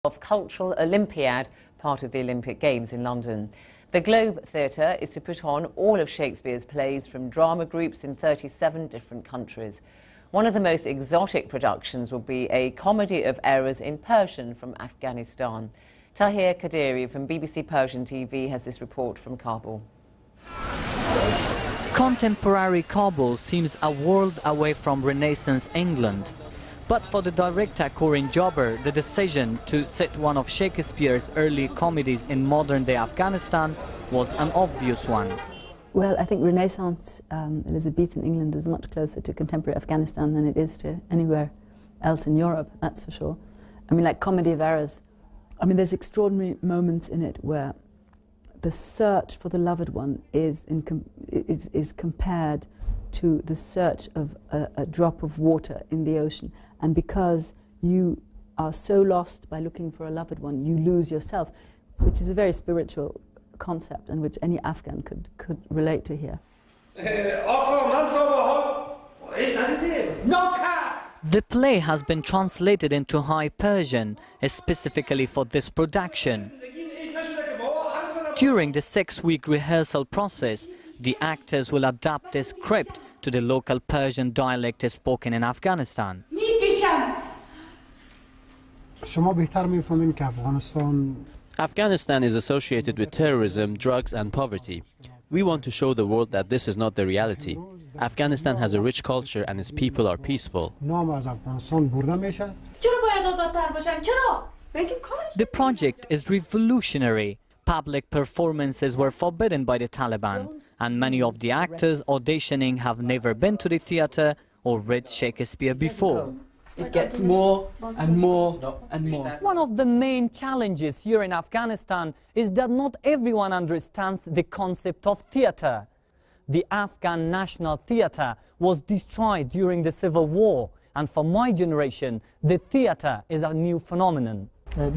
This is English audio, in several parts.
of Cultural Olympiad, part of the Olympic Games in London. The Globe Theatre is to put on all of Shakespeare's plays from drama groups in 37 different countries. One of the most exotic productions will be a comedy of errors in Persian from Afghanistan. Tahir Kadiri from BBC Persian TV has this report from Kabul. Contemporary Kabul seems a world away from Renaissance England. But for the director Corinne Jobber, the decision to set one of Shakespeare's early comedies in modern-day Afghanistan was an obvious one. Well, I think Renaissance Elizabethan England is much closer to contemporary Afghanistan than it is to anywhere else in Europe, that's for sure. I mean, like Comedy of Errors, I mean, there's extraordinary moments in it where the search for the loved one is compared to the search of a drop of water in the ocean. And because you are so lost by looking for a loved one, you lose yourself, which is a very spiritual concept and which any Afghan could relate to here. The play has been translated into High Persian, specifically for this production. During the 6-week rehearsal process, the actors will adapt the script to the local Persian dialect spoken in Afghanistan. Afghanistan is associated with terrorism, drugs and poverty. We want to show the world that this is not the reality. Afghanistan has a rich culture and its people are peaceful. The project is revolutionary. Public performances were forbidden by the Taliban, and many of the actors auditioning have never been to the theatre or read Shakespeare before. It gets more and more and more. One of the main challenges here in Afghanistan is that not everyone understands the concept of theatre. The Afghan National Theatre was destroyed during the Civil War, and for my generation, the theatre is a new phenomenon. The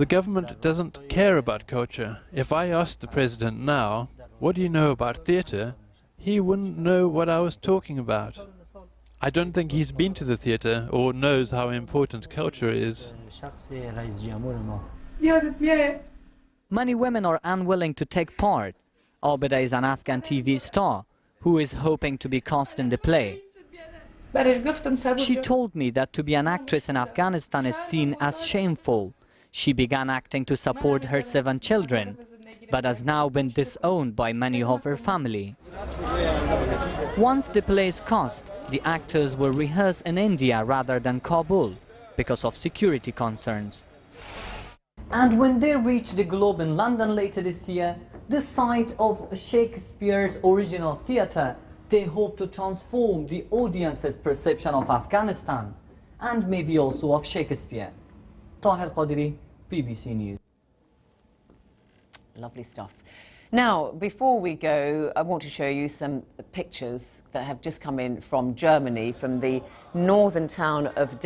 government doesn't care about culture. If I asked the president now, what do you know about theatre, he wouldn't know what I was talking about. I don't think he's been to the theatre or knows how important culture is. Many women are unwilling to take part. Abida is an Afghan TV star who is hoping to be cast in the play. She told me that to be an actress in Afghanistan is seen as shameful. She began acting to support her 7 children, but has now been disowned by many of her family. Once the play is cast, the actors will rehearse in India rather than Kabul because of security concerns. And when they reach the Globe in London later this year, the site of Shakespeare's original theatre, they hope to transform the audience's perception of Afghanistan and maybe also of Shakespeare. Tahir Kadiri, BBC News. Lovely stuff. Now, before we go, I want to show you some pictures that have just come in from Germany, from the northern town of